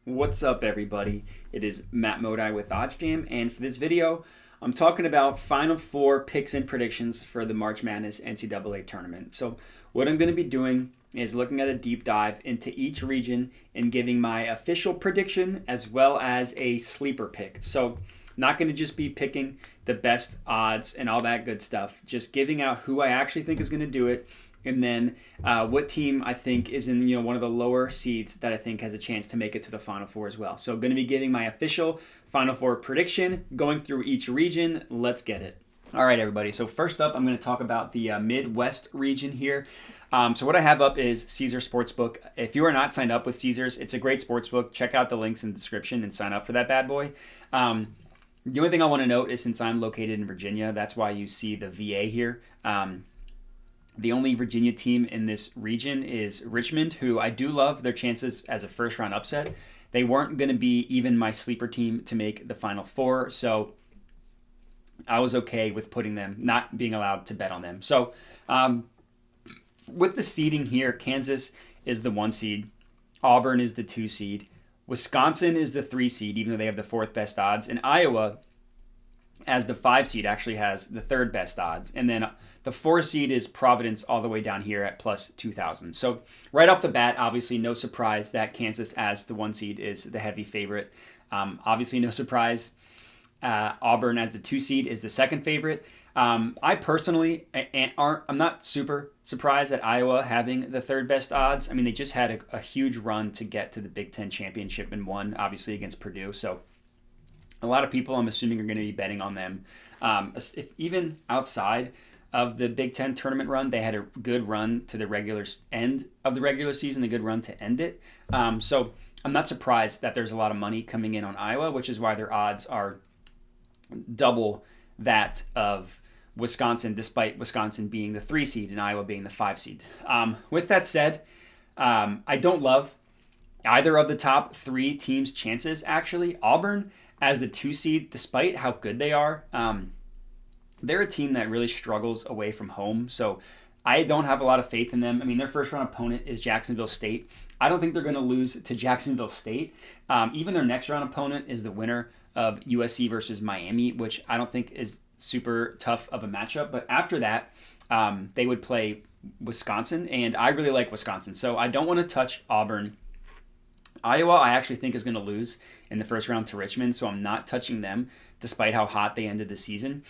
What's up, everybody? It is Matt Modi with OddsJam, and for this video, I'm talking about Final Four picks and predictions for the March Madness NCAA Tournament. So what I'm going to be doing is looking at a deep dive into each region and giving my official prediction as well as a sleeper pick. So not going to just be picking the best odds and all that good stuff, just giving out who I actually think is going to do it, and then what team I think is in one of the lower seeds that I think has a chance to make it to the Final Four as well. So I'm going to be giving my official Final Four prediction, going through each region. Let's get it. All right, everybody. So first up, I'm going to talk about the Midwest region here. So what I have up is Caesars Sportsbook. If you are not signed up with Caesars, it's a great sportsbook. Check out the links in the description and sign up for that bad boy. The only thing I want to note is since I'm located in Virginia, that's why you see the VA here. The only Virginia team in this region is Richmond, who I do love their chances as a first-round upset. They weren't going to be even my sleeper team to make the Final Four, so I was okay with putting them, not being allowed to bet on them. So with the seeding here, Kansas is the 1 seed, Auburn is the 2 seed, Wisconsin is the 3 seed, even though they have the 4th best odds, and Iowa, as the 5 seed, actually has the 3rd best odds. And then the 4 seed is Providence all the way down here at plus 2,000. So right off the bat, obviously no surprise that Kansas as the 1 seed is the heavy favorite. Obviously no surprise Auburn as the 2 seed is the 2nd favorite. I personally I'm not super surprised at Iowa having the 3rd best odds. I mean, they just had a huge run to get to the Big Ten championship and won, obviously, against Purdue. So a lot of people, I'm assuming, are going to be betting on them. If even outside of the Big Ten tournament run, they had a good run to the end of the regular season, a good run to end it. So I'm not surprised that there's a lot of money coming in on Iowa, which is why their odds are double that of Wisconsin, despite Wisconsin being the 3 seed and Iowa being the 5 seed. With that said, I don't love either of the top 3 teams' chances, actually. Auburn as the 2 seed, despite how good they are, they're a team that really struggles away from home. So I don't have a lot of faith in them. I mean, their first round opponent is Jacksonville State. I don't think they're going to lose to Jacksonville State. Even their next round opponent is the winner of USC versus Miami, which I don't think is super tough of a matchup. But after that, they would play Wisconsin, and I really like Wisconsin. So I don't want to touch Auburn. Iowa, I actually think, is going to lose in the first round to Richmond, so I'm not touching them, despite how hot they ended the season.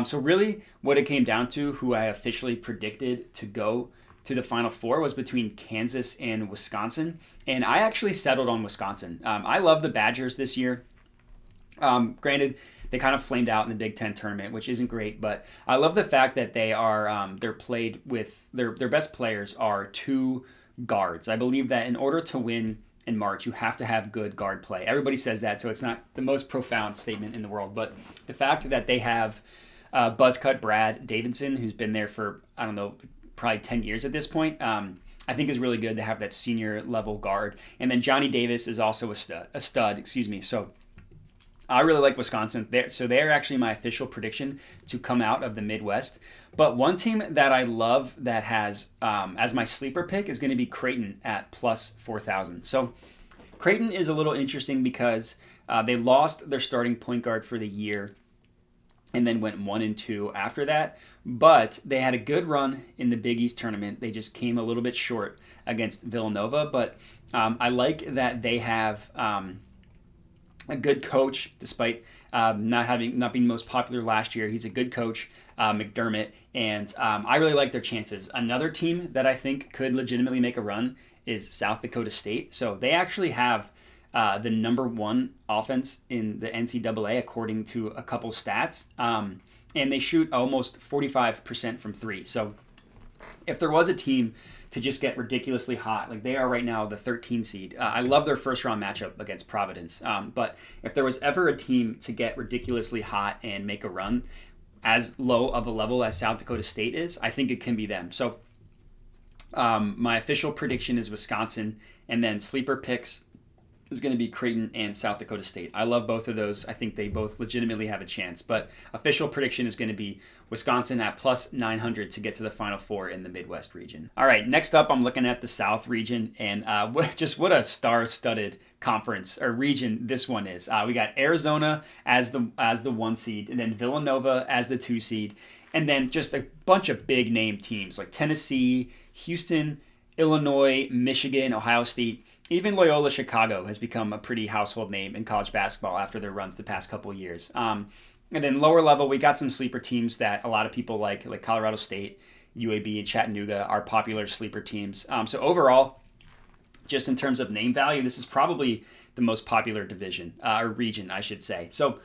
So really, what it came down to, who I officially predicted to go to the Final Four, was between Kansas and Wisconsin, and I actually settled on Wisconsin. I love the Badgers this year. Granted, they kind of flamed out in the Big Ten tournament, which isn't great, but I love the fact that they're played with their best players are 2 guards. I believe that in order to win in March, you have to have good guard play. Everybody says that, so it's not the most profound statement in the world, but the fact that they have buzzcut Brad Davidson, who's been there for, I don't know, probably 10 years at this point, I think is really good to have that senior level guard. And then Johnny Davis is also a stud. So I really like Wisconsin. They're actually my official prediction to come out of the Midwest. But one team that I love that has, as my sleeper pick, is going to be Creighton at plus 4,000. So Creighton is a little interesting because they lost their starting point guard for the year and then went 1-2 after that. But they had a good run in the Big East tournament. They just came a little bit short against Villanova. But I like that they have a good coach, despite not being the most popular last year. He's a good coach, McDermott, and I really like their chances. Another team that I think could legitimately make a run is South Dakota State. So they actually have the number 1 offense in the NCAA according to a couple stats, and they shoot almost 45% from 3. So if there was a team to just get ridiculously hot, like they are right now, the 13 seed. I love their first round matchup against Providence. But if there was ever a team to get ridiculously hot and make a run as low of a level as South Dakota State is, I think it can be them. So my official prediction is Wisconsin, and then sleeper picks is going to be Creighton and South Dakota State. I love both of those. I think they both legitimately have a chance. But official prediction is going to be Wisconsin at plus 900 to get to the Final Four in the Midwest region. All right, next up, I'm looking at the South region, and just what a star-studded conference or region this one is. We got Arizona as the 1 seed, and then Villanova as the 2 seed, and then just a bunch of big name teams like Tennessee, Houston, Illinois, Michigan, Ohio State. Even Loyola Chicago has become a pretty household name in college basketball after their runs the past couple of years. And then lower level, we got some sleeper teams that a lot of people like Colorado State, UAB, and Chattanooga are popular sleeper teams. So overall, just in terms of name value, this is probably the most popular division, or region, I should say. So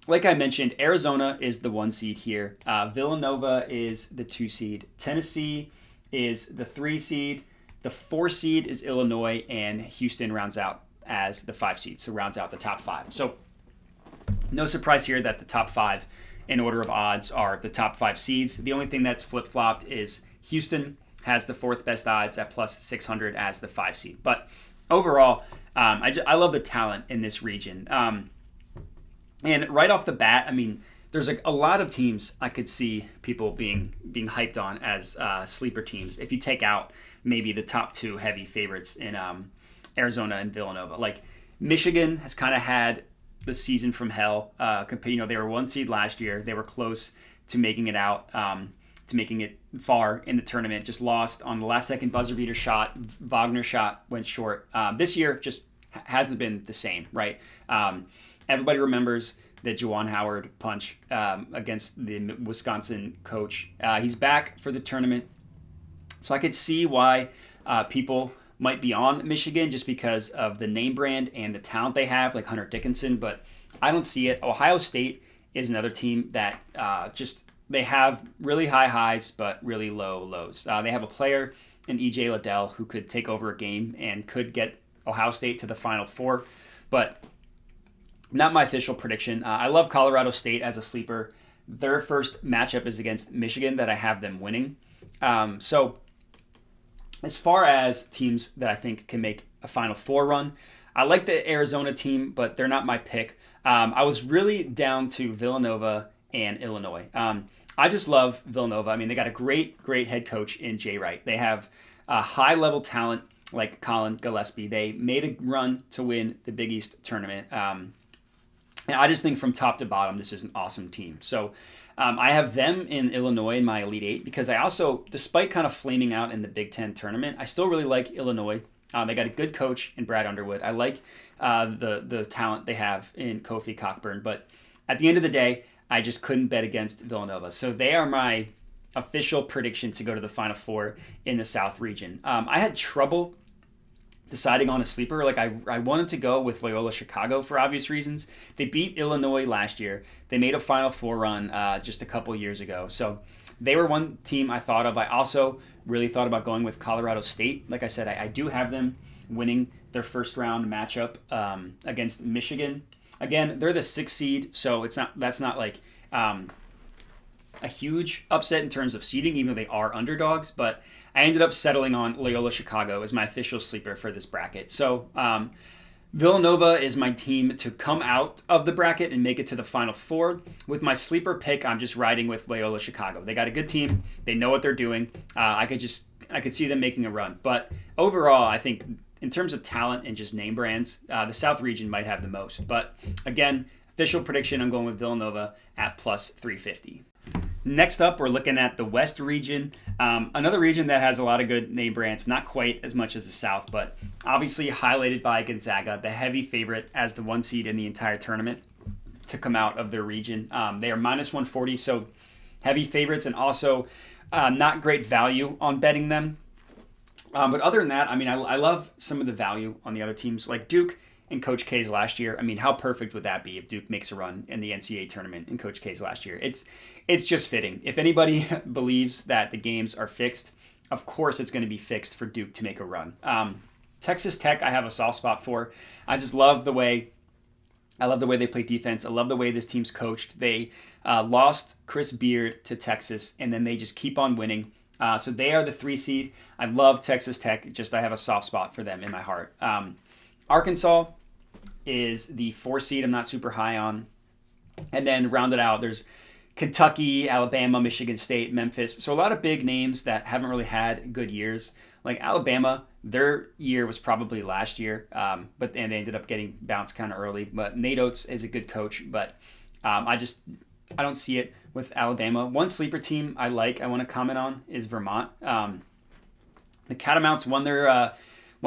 like I mentioned, Arizona is the 1 seed here. Villanova is the 2 seed. Tennessee is the 3 seed. The 4 seed is Illinois, and Houston rounds out as the 5 seed, so rounds out the top 5. So no surprise here that the top 5 in order of odds are the top 5 seeds. The only thing that's flip-flopped is Houston has the 4th best odds at plus 600 as the 5 seed. But overall, I love the talent in this region. And right off the bat, I mean, there's a lot of teams I could see people being hyped on as sleeper teams if you take out maybe the top 2 heavy favorites in Arizona and Villanova. Like Michigan has kind of had the season from hell. They were 1 seed last year. They were close to making it out, to making it far in the tournament. Just lost on the last second buzzer beater shot. Wagner shot went short. This year just hasn't been the same, right? Everybody remembers the Juwan Howard punch against the Wisconsin coach. He's back for the tournament. So I could see why people might be on Michigan just because of the name brand and the talent they have, like Hunter Dickinson, but I don't see it. Ohio State is another team that they have really high highs but really low lows. They have a player in E.J. Liddell who could take over a game and could get Ohio State to the Final Four, but not my official prediction. I love Colorado State as a sleeper. Their first matchup is against Michigan that I have them winning. So as far as teams that I think can make a Final Four run, I like the Arizona team, but they're not my pick. I was really down to Villanova and Illinois. I just love Villanova. I mean, they got a great head coach in Jay Wright. They have high-level talent like Colin Gillespie. They made a run to win the Big East tournament. And I just think from top to bottom, this is an awesome team. So I have them in Illinois in my Elite Eight because I also, despite kind of flaming out in the Big Ten tournament, I still really like Illinois. They got a good coach in Brad Underwood. I like the talent they have in Kofi Cockburn. But at the end of the day, I just couldn't bet against Villanova. So they are my official prediction to go to the Final Four in the South region. I had trouble deciding on a sleeper. Like I wanted to go with Loyola Chicago for obvious reasons. They beat Illinois last year. They made a Final Four run just a couple years ago. So they were one team I thought of. I also really thought about going with Colorado State. Like I said, I do have them winning their first round matchup against Michigan. Again, they're the 6th seed, so that's not like a huge upset in terms of seeding, even though they are underdogs. But I ended up settling on Loyola Chicago as my official sleeper for this bracket. So Villanova is my team to come out of the bracket and make it to the Final Four. With my sleeper pick, I'm just riding with Loyola Chicago. They got a good team. They know what they're doing. I could see them making a run. But overall, I think in terms of talent and just name brands, the South region might have the most. But again, official prediction, I'm going with Villanova at plus 350. Next up, we're looking at the West region. Another region that has a lot of good name brands, not quite as much as the South, but obviously highlighted by Gonzaga, the heavy favorite as the 1 seed in the entire tournament to come out of their region. They are minus 140, so heavy favorites and also not great value on betting them. But other than that, I mean, I love some of the value on the other teams like Duke and Coach K's last year. I mean, how perfect would that be if Duke makes a run in the NCAA tournament in Coach K's last year? It's just fitting. If anybody believes that the games are fixed, of course it's going to be fixed for Duke to make a run. Texas Tech, I have a soft spot for. I just love the way they play defense. I love the way this team's coached. They lost Chris Beard to Texas, and then they just keep on winning. So they are the 3 seed. I love Texas Tech. I have a soft spot for them in my heart. Arkansas is the 4 seed. I'm not super high on. And then rounded out, there's Kentucky, Alabama, Michigan State, Memphis. So a lot of big names that haven't really had good years. Like Alabama, their year was probably last year, but they ended up getting bounced kind of early. But Nate Oates is a good coach, but I don't see it with Alabama. One sleeper team I want to comment on is Vermont. The Catamounts won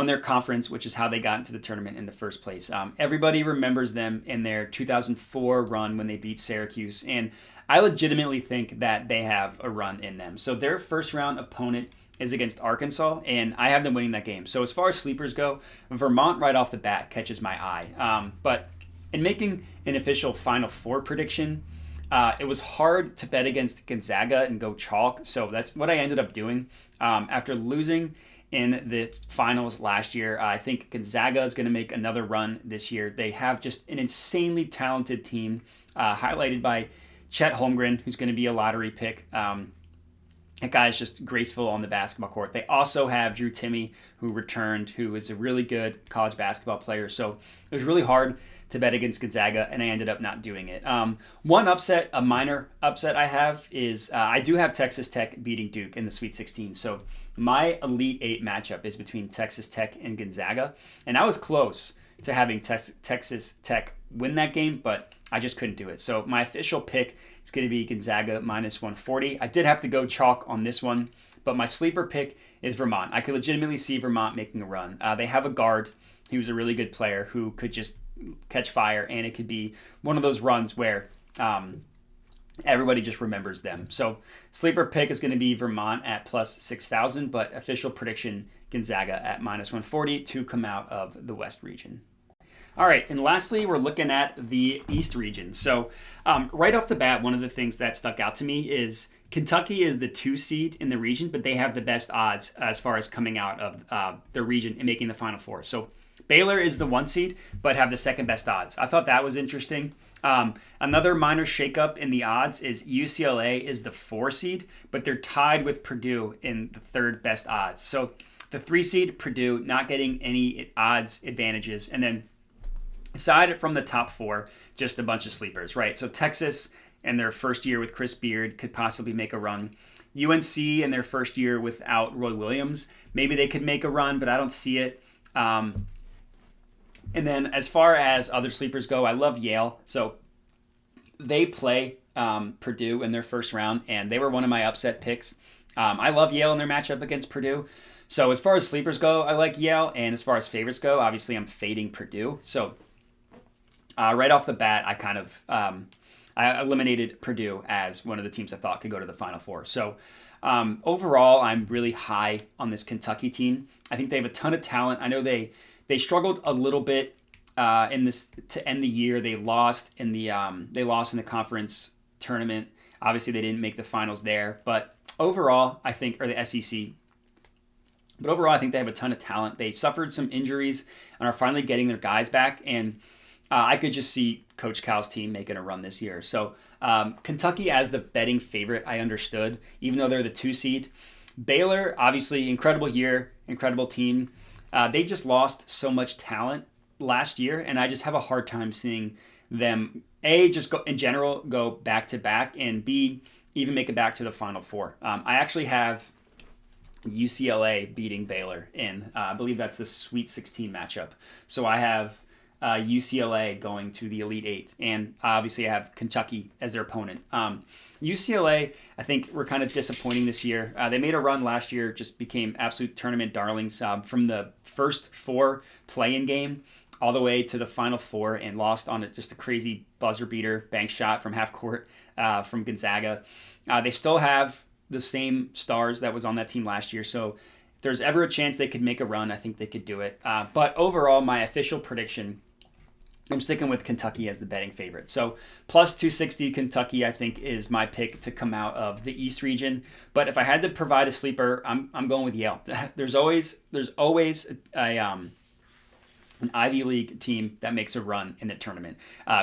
their conference, which is how they got into the tournament in the first place. Everybody remembers them in their 2004 run when they beat Syracuse, and I legitimately think that they have a run in them. So their first round opponent is against Arkansas, and I have them winning that game. So as far as sleepers go, Vermont right off the bat catches my eye. But in making an official Final Four prediction, it was hard to bet against Gonzaga and go chalk, so that's what I ended up doing. After losing in the finals last year, I think Gonzaga is going to make another run this year. They have just an insanely talented team, highlighted by Chet Holmgren, who's going to be a lottery pick. That guy is just graceful on the basketball court. They also have Drew Timme, who returned, who is a really good college basketball player. So it was really hard to bet against Gonzaga, and I ended up not doing it. One upset, a minor upset I have, is I do have Texas Tech beating Duke in the Sweet 16. So my Elite Eight matchup is between Texas Tech and Gonzaga, and I was close to having Texas Tech win that game, but I just couldn't do it. So my official pick is going to be Gonzaga minus 140. I did have to go chalk on this one, but my sleeper pick is Vermont. I could legitimately see Vermont making a run. They have a guard who's a really good player who could just catch fire, and it could be one of those runs where everybody just remembers them. So sleeper pick is going to be Vermont at plus 6,000, but official prediction Gonzaga at minus 140 to come out of the West region. All right, and lastly, we're looking at the East region. So right off the bat, one of the things that stuck out to me is Kentucky is the 2 seed in the region, but they have the best odds as far as coming out of the region and making the Final Four. So Baylor is the 1 seed, but have the second best odds. I thought that was interesting. Another minor shakeup in the odds is UCLA is the 4 seed, but they're tied with Purdue in the 3rd best odds. So the 3 seed, Purdue, not getting any odds advantages. And then aside from the top 4, just a bunch of sleepers, right? So Texas in their first year with Chris Beard could possibly make a run. UNC in their first year without Roy Williams, maybe they could make a run, but I don't see it. And then as far as other sleepers go, I love Yale. So they play Purdue in their first round, and they were one of my upset picks. I love Yale in their matchup against Purdue. So as far as sleepers go, I like Yale. And as far as favorites go, obviously I'm fading Purdue. So right off the bat, I eliminated Purdue as one of the teams I thought could go to the Final Four. So overall, I'm really high on this Kentucky team. I think they have a ton of talent. I know they struggled a little bit in this to end the year. They lost in the conference tournament. Obviously, they didn't make the finals there. But overall, I think, or the SEC. But overall, I think they have a ton of talent. They suffered some injuries and are finally getting their guys back. And I could just see Coach Cal's team making a run this year. So Kentucky as the betting favorite, I understood, even though they're the 2 seed. Baylor, obviously, incredible year, incredible team. They just lost so much talent last year, and I just have a hard time seeing them, A, just go in general, go back to back, and B, even make it back to the Final Four. I actually have UCLA beating Baylor in, I believe that's the Sweet 16 matchup. So I have UCLA going to the Elite Eight, and obviously I have Kentucky as their opponent. UCLA, I think, were kind of disappointing this year. They made a run last year, just became absolute tournament darlings from the first 4 play-in game all the way to the Final Four, and lost on just a crazy buzzer beater bank shot from half court from Gonzaga. They still have the same stars that was on that team last year, so if there's ever a chance they could make a run, I think they could do it. But overall, my official prediction, I'm sticking with Kentucky as the betting favorite. So plus 260 Kentucky, I think, is my pick to come out of the East region. But if I had to provide a sleeper, I'm going with Yale. There's always an Ivy League team that makes a run in the tournament.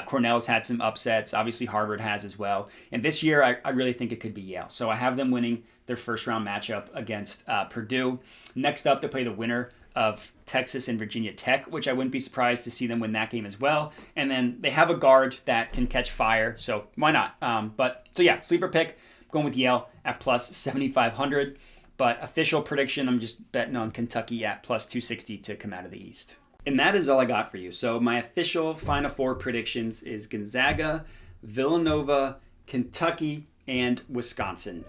Cornell's had some upsets. Obviously, Harvard has as well. And this year, I really think it could be Yale. So I have them winning their first round matchup against Purdue. Next up, they play the winner of Texas and Virginia Tech, which I wouldn't be surprised to see them win that game as well. And then they have a guard that can catch fire, so why not? So yeah, sleeper pick, I'm going with Yale at plus 7,500. But official prediction, I'm just betting on Kentucky at plus 260 to come out of the East. And that is all I got for you. So my official Final Four predictions is Gonzaga, Villanova, Kentucky, and Wisconsin.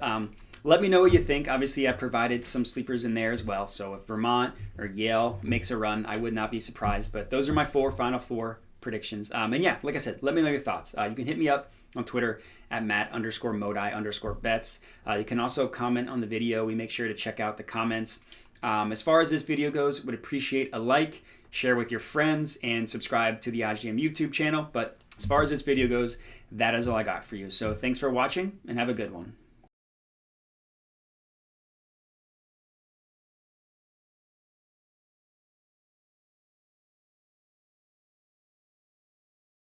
Let me know what you think. Obviously, I provided some sleepers in there as well. So if Vermont or Yale makes a run, I would not be surprised. But those are my Final Four predictions. And yeah, like I said, let me know your thoughts. You can hit me up on Twitter at Matt_Modi_bets. You can also comment on the video. We make sure to check out the comments. As far as this video goes, would appreciate a like, share with your friends, and subscribe to the OddsJam YouTube channel. But as far as this video goes, that is all I got for you. So thanks for watching, and have a good one.